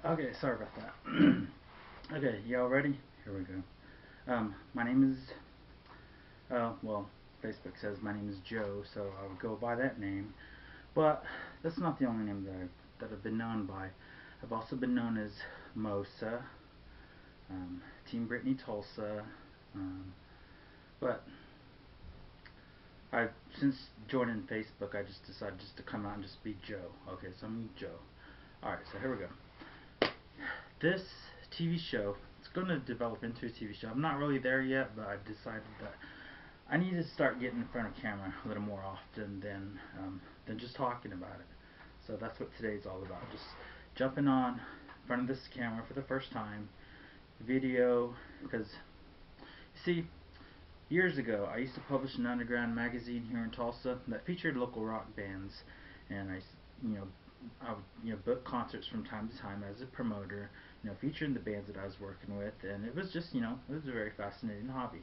Okay, sorry about that. Okay, y'all ready? Here we go. My name is, well, Facebook says my name is Joe, so I would go by that name. But that's not the only name that I've been known by. I've also been known as Mosa, Team Britney Tulsa, um, but I since joining Facebook, I just decided just to come out and just be Joe. Okay, so I'm Joe. All right, so here we go. This TV show, it's going to develop into a TV show. I'm not really there yet, but I've decided that I need to start getting in front of camera a little more often than just talking about it. So that's what today's all about. Just jumping on in front of this camera for the first time, video, because you see, years ago I used to publish an underground magazine here in Tulsa that featured local rock bands, and you know, I would book concerts from time to time as a promoter, featuring the bands that I was working with, and it was just it was a very fascinating hobby.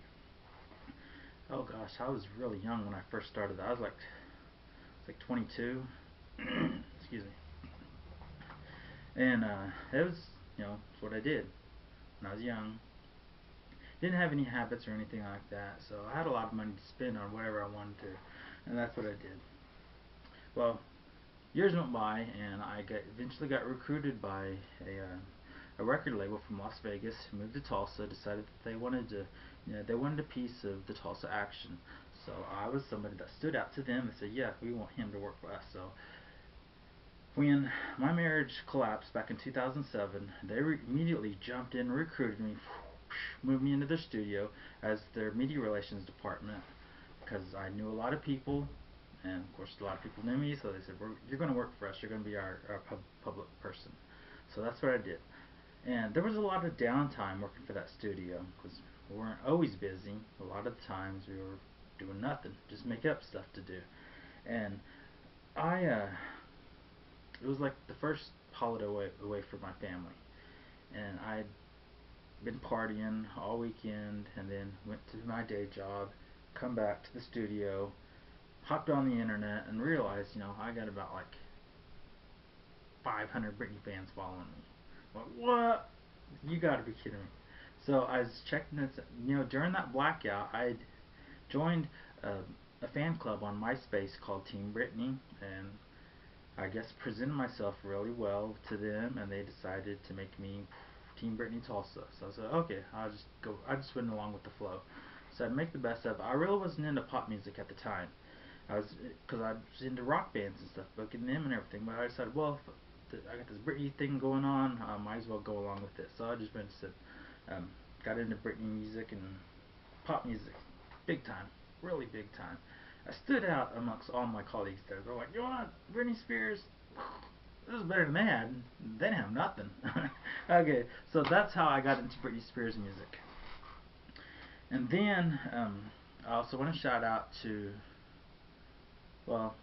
Oh gosh, I was really young when I first started. I was like 22. Excuse me. And it was it's what I did when I was young. Didn't have any habits or anything like that, so I had a lot of money to spend on whatever I wanted to, and that's what I did. Well, years went by, and eventually got recruited by a record label from Las Vegas. Moved to Tulsa, decided that they wanted a piece of the Tulsa action. So I was somebody that stood out to them and said, yeah, we want him to work for us. So when my marriage collapsed back in 2007, they immediately jumped in, recruited me, moved me into their studio as their media relations department, because I knew a lot of people, and of course a lot of people knew me, so they said, you're going to work for us, you're going to be our public person. So that's what I did. And there was a lot of downtime working for that studio, because we weren't always busy. A lot of the times we were doing nothing, just make up stuff to do. And it was like the first holiday away from my family. And I'd been partying all weekend, and then went to my day job, come back to the studio, hopped on the internet, and realized, I got about like 500 Britney fans following me. I'm like, what? You gotta be kidding me. So I was checking this, during that blackout, I joined a fan club on MySpace called Team Britney, and I guess presented myself really well to them, and they decided to make me Team Britney Tulsa. So I said, okay, I just went along with the flow. So I'd make the best of it. I really wasn't into pop music at the time. Because I was into rock bands and stuff, booking them and everything. But I decided, well, if I got this Britney thing going on, I might as well go along with it. So I just went and said, got into Britney music and pop music, big time, really big time. I stood out amongst all my colleagues there. They're like, you want Britney Spears? This is better than they had. They didn't have nothing. Okay, so that's how I got into Britney Spears music. And then I also want to shout out to, well,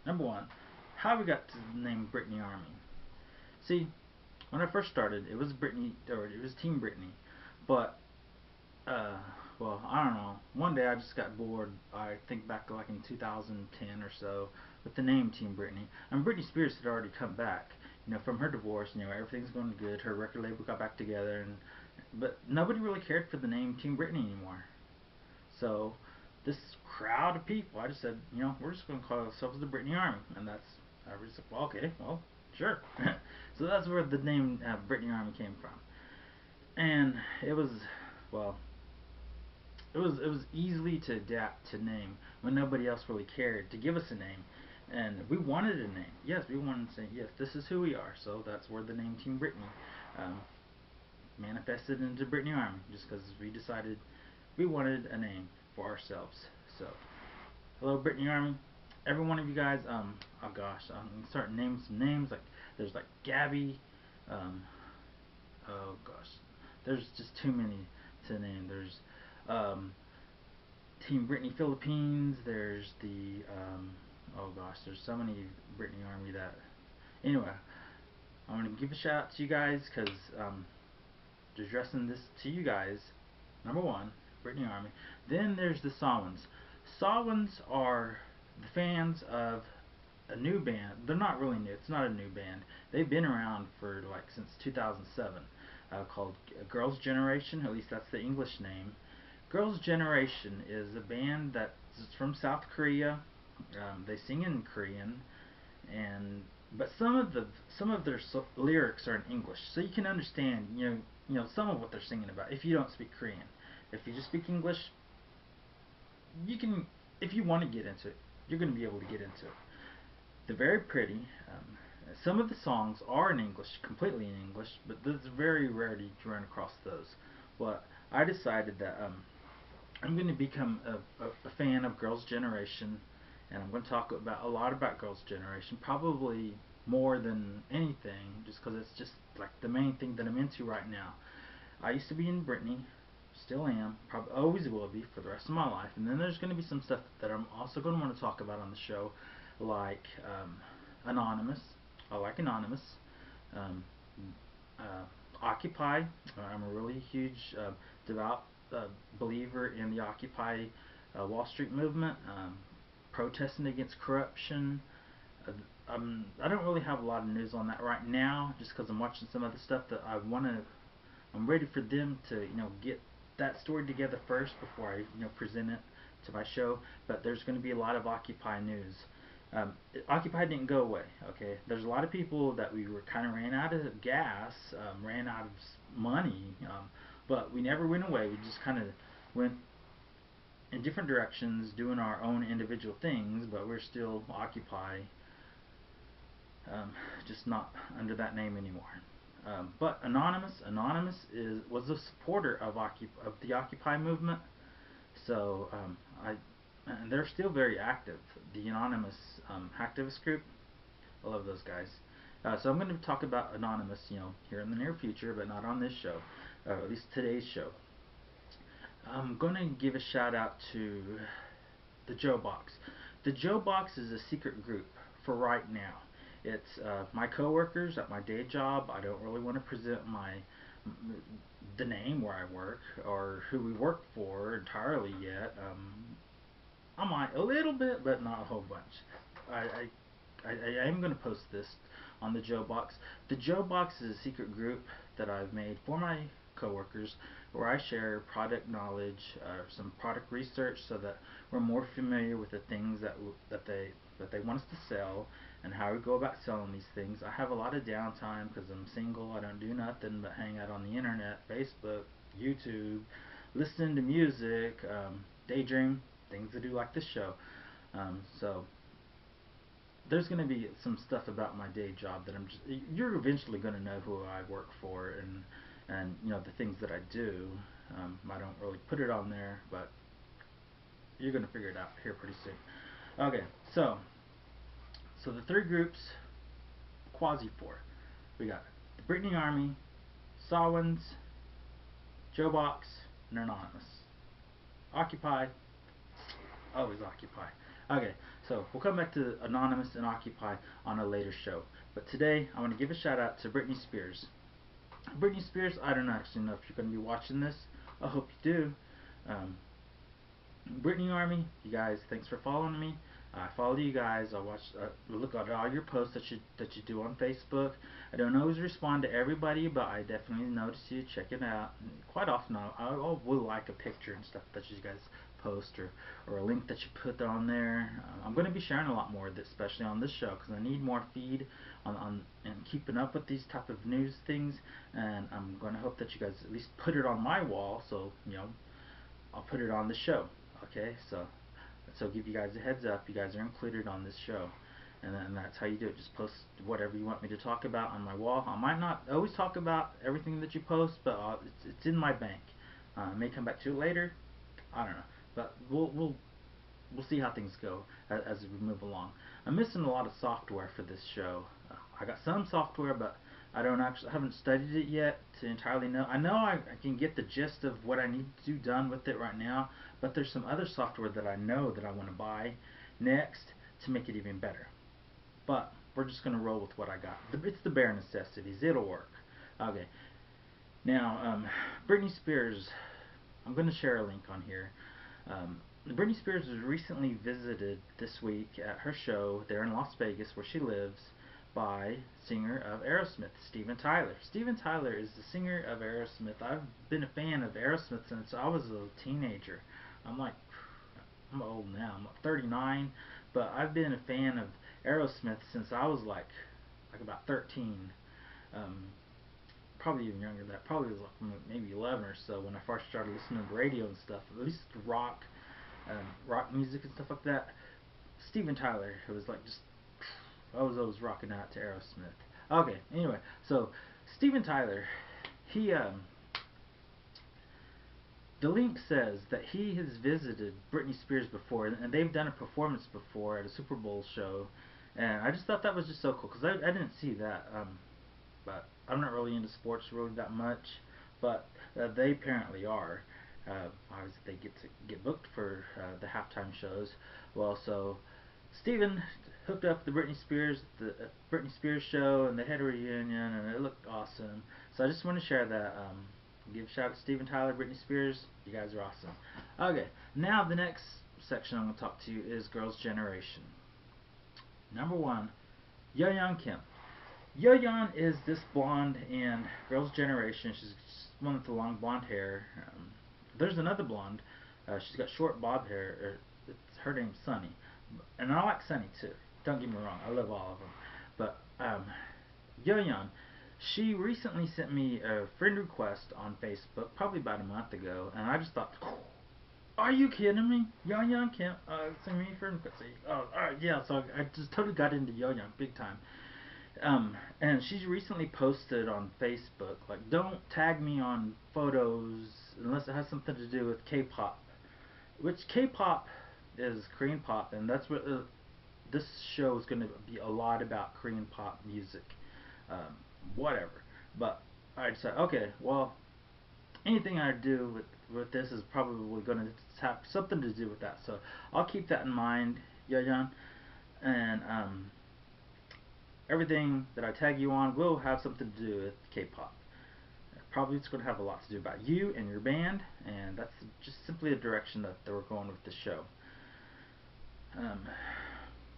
number one, how we got to the name Britney Army. See, when I first started, it was Team Britney, but well, I don't know. One day I just got bored. I think back like in 2010 or so with the name Team Britney. And Britney Spears had already come back, from her divorce. Everything's going good. Her record label got back together, but nobody really cared for the name Team Britney anymore. So this crowd of people, I just said, we're just going to call ourselves the Britney Army, and that's I was like, well, okay, well, sure. So that's where the name Britney Army came from, and it was, well, it was easily to adapt to name when nobody else really cared to give us a name, and we wanted a name. Yes, we wanted to say, yes, this is who we are. So that's where the name Team Britney um, manifested into Britney Army, just because we decided we wanted a name for ourselves. So hello, Britney Army. Every one of you guys. Oh gosh, I'm gonna start naming some names. Like there's like Gabby. Um, oh gosh, there's just too many to name. There's um, Team Britney Philippines. There's the oh gosh, there's so many Britney Army that. Anyway, I want to give a shout out to you guys because addressing this to you guys. Number one, Britney Army. Then there's the Sawans. Sawans are the fans of a new band. They're not really new. It's not a new band. They've been around for like since 2007. Called Girls' Generation. At least that's the English name. Girls' Generation is a band that's from South Korea. They sing in Korean, and but some of their lyrics are in English, so you can understand some of what they're singing about if you don't speak Korean. If you just speak English, you can, if you want to get into it, you're going to be able to get into it. They're very pretty. Some of the songs are in English, completely in English, but it's very rare to run across those. But I decided that I'm going to become a fan of Girls' Generation, and I'm going to talk about a lot about Girls' Generation, probably more than anything, just because it's just like the main thing that I'm into right now. I used to be in Britney, still am, probably always will be for the rest of my life. And then there's going to be some stuff that I'm also going to want to talk about on the show, like Anonymous. I like Anonymous. Um, Occupy. I'm a really huge, devout believer in the Occupy Wall Street movement, protesting against corruption. I don't really have a lot of news on that right now, just because I'm watching some other stuff that I want to. I'm ready for them to, get that story together first before I, present it to my show. But there's going to be a lot of Occupy news. Occupy didn't go away. Okay, there's a lot of people that we were kind of ran out of gas, ran out of money, but we never went away. We just kind of went in different directions, doing our own individual things. But we're still Occupy, just not under that name anymore. But Anonymous was a supporter of the Occupy movement. So and they're still very active. The Anonymous activist group, I love those guys. So I'm going to talk about Anonymous, here in the near future, but not on this show, at least today's show. I'm going to give a shout out to the Joe Box. The Joe Box is a secret group for right now. It's my coworkers at my day job. I don't really want to present the name where I work or who we work for entirely yet. I might a little bit, but not a whole bunch. I am going to post this on the Joe Box. The Joe Box is a secret group that I've made for my coworkers, where I share product knowledge, some product research, so that we're more familiar with the things that they want us to sell, and how we go about selling these things. I have a lot of downtime because I'm single. I don't do nothing but hang out on the internet, Facebook, YouTube, listen to music, daydream, things to do like this show. So there's going to be some stuff about my day job that you're eventually going to know who I work for, and the things that I do. I don't really put it on there, but you're going to figure it out here pretty soon. Okay, so the three groups, quasi four. We got the Britney Army, Sawins, Joe Box, and Anonymous. Occupy, always Occupy. Okay, so we'll come back to Anonymous and Occupy on a later show. But today, I want to give a shout out to Britney Spears. Britney Spears, I don't actually know if you're going to be watching this. I hope you do. Britney Army, you guys, thanks for following me. I follow you guys. I watch, look at all your posts that you do on Facebook. I don't always respond to everybody, but I definitely notice you. Check it out. And quite often, I will like a picture and stuff that you guys post, or a link that you put on there. I'm going to be sharing a lot more of this, especially on this show, because I need more feed on and keeping up with these type of news things. And I'm going to hope that you guys at least put it on my wall, so I'll put it on the show. Okay, so give you guys a heads up. You guys are included on this show, and that's how you do it. Just post whatever you want me to talk about on my wall. I might not always talk about everything that you post, but it's in my bank. I may come back to it later. I don't know, but we'll see how things go as we move along. I'm missing a lot of software for this show. I got some software, but I haven't studied it yet to entirely know. I know I can get the gist of what I need to do done with it right now, but there's some other software that I know that I want to buy next to make it even better. But we're just going to roll with what I got. It's the bare necessities. It'll work. Okay. Now, Britney Spears, I'm going to share a link on here. Britney Spears was recently visited this week at her show there in Las Vegas, where she lives, by singer of Aerosmith, Steven Tyler. Steven Tyler is the singer of Aerosmith. I've been a fan of Aerosmith since I was a teenager. I'm like, I'm old now. I'm like 39, but I've been a fan of Aerosmith since I was like about 13. Um, Probably even younger than that. Probably was like maybe 11 or so when I first started listening to radio and stuff. At least rock music and stuff like that. Steven Tyler, it was like just I was always rocking out to Aerosmith. Okay, anyway, so Steven Tyler, he the link says that he has visited Britney Spears before, and they've done a performance before at a Super Bowl show, and I just thought that was just so cool because I didn't see that. But I'm not really into sports really that much, but they apparently are. Obviously, they get to get booked for the halftime shows. Well, so Steven hooked up the Britney Spears show, and they had a reunion, and it looked awesome. So I just want to share that. Give a shout out to Steven Tyler, Britney Spears. You guys are awesome. Okay, now the next section I'm going to talk to you is Girls' Generation. Number one, Yo-Young Kim. Yo-Yeon is this blonde in Girls' Generation. She's one with the long blonde hair. There's another blonde. She's got short bob hair. Her name's Sunny, and I like Sunny too. Don't get me wrong. I love all of them. But Yo-Yeon, she recently sent me a friend request on Facebook, probably about a month ago, and I just thought, are you kidding me? Yo-Yeon Kim, send me a friend request. Oh, alright, yeah. So I just totally got into Yo-Yeon big time. And she's recently posted on Facebook, like, don't tag me on photos unless it has something to do with K-pop. Which K-pop is Korean pop, and that's what this show is going to be a lot about, Korean pop music. Whatever. But I decided, okay, well, anything I do with this is probably going to have something to do with that. So I'll keep that in mind, Yeon. And everything that I tag you on will have something to do with K-pop. Probably it's going to have a lot to do about you and your band, and that's just simply the direction that we're going with the show.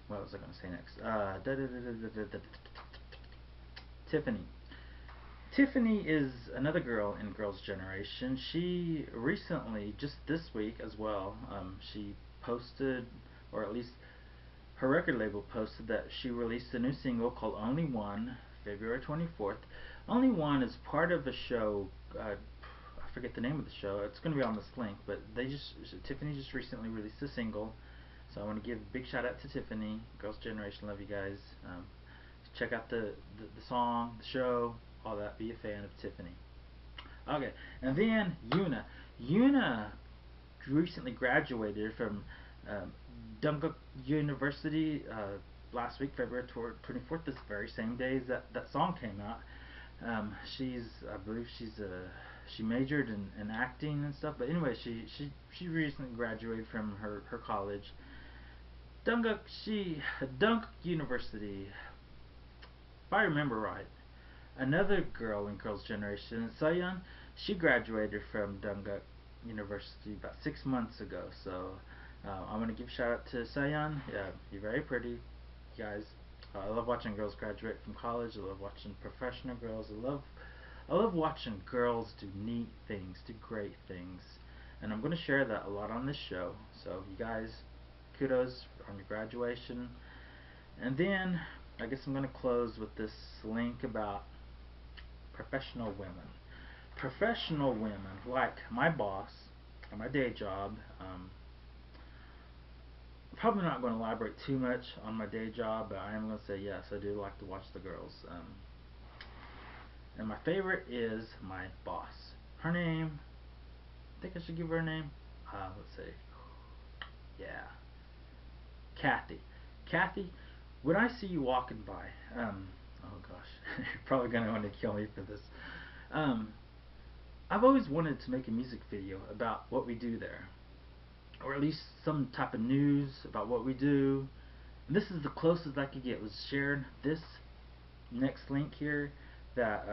What was I going to say next? Tiffany. Tiffany is another girl in Girls' Generation. She recently, just this week as well, she posted, or at least her record label posted, that she released a new single called Only One, February 24th. Only One is part of a show, I forget the name of the show, it's going to be on this link, but Tiffany just recently released a single, so I want to give a big shout out to Tiffany, Girls' Generation, love you guys. Check out the song, the show, all that, be a fan of Tiffany. Okay, and then Yuna. Yuna recently graduated from Dunguk University last week, February 24th, this very same day as that song came out. I believe she majored in acting and stuff. But anyway, she recently graduated from her college, Dunguk University. If I remember right, another girl in Girls' Generation, Soyeon, she graduated from Dunguk University about 6 months ago. So I want to give a shout out to Soyeon. Yeah, you're very pretty, guys. I love watching girls graduate from college. I love watching professional girls. I love watching girls do neat things, do great things, and I'm going to share that a lot on this show. So you guys, kudos on your graduation. And then I guess I'm going to close with this link about professional women. Professional women, like my boss or my day job. Probably not going to elaborate too much on my day job, but I am going to say yes, I do like to watch the girls. And my favorite is my boss. Her name, I think I should give her a name. Let's see. Yeah. Kathy. Kathy, when I see you walking by, oh gosh, you're probably going to want to kill me for this. I've always wanted to make a music video about what we do there, or at least some type of news about what we do. And this is the closest I could get, was sharing this next link here that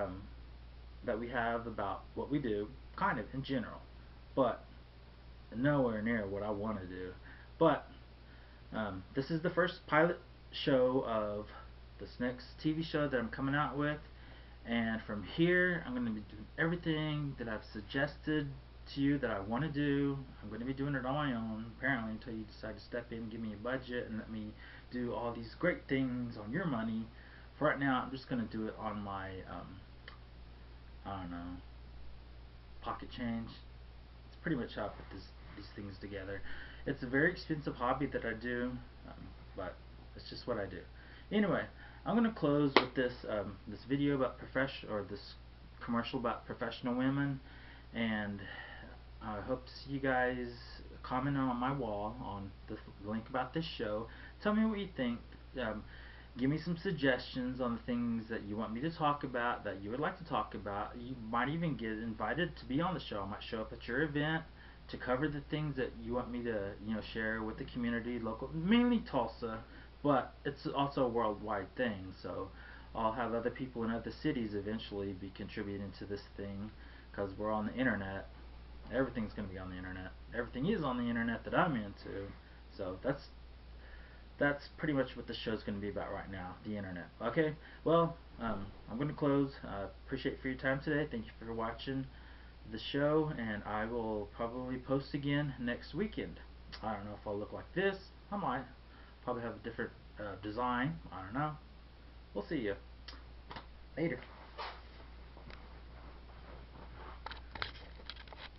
that we have about what we do, kind of in general. But nowhere near what I want to do. But this is the first pilot show of this next TV show that I'm coming out with, and from here I'm going to be doing everything that I've suggested to you that I want to do. I'm going to be doing it on my own, apparently, until you decide to step in, give me a budget, and let me do all these great things on your money. For right now, I'm just going to do it on my, I don't know, pocket change. It's pretty much how I put these things together. It's a very expensive hobby that I do, but it's just what I do. Anyway, I'm gonna close with this video about this commercial about professional women, and I hope to see you guys comment on my wall on the link about this show. Tell me what you think. Give me some suggestions on the things that you want me to talk about, that you would like to talk about. You might even get invited to be on the show. I might show up at your event to cover the things that you want me to, share with the community, local, mainly Tulsa, but it's also a worldwide thing. So I'll have other people in other cities eventually be contributing to this thing, because we're on the internet. Everything's going to be on the internet. Everything is on the internet that I'm into. So that's pretty much what the show's going to be about right now, the internet. Okay, well, I'm going to close. Appreciate for your time today. Thank you for watching the show, and I will probably post again next weekend. I don't know if I'll look like this. I might. Probably have a different design. I don't know. We'll see you later.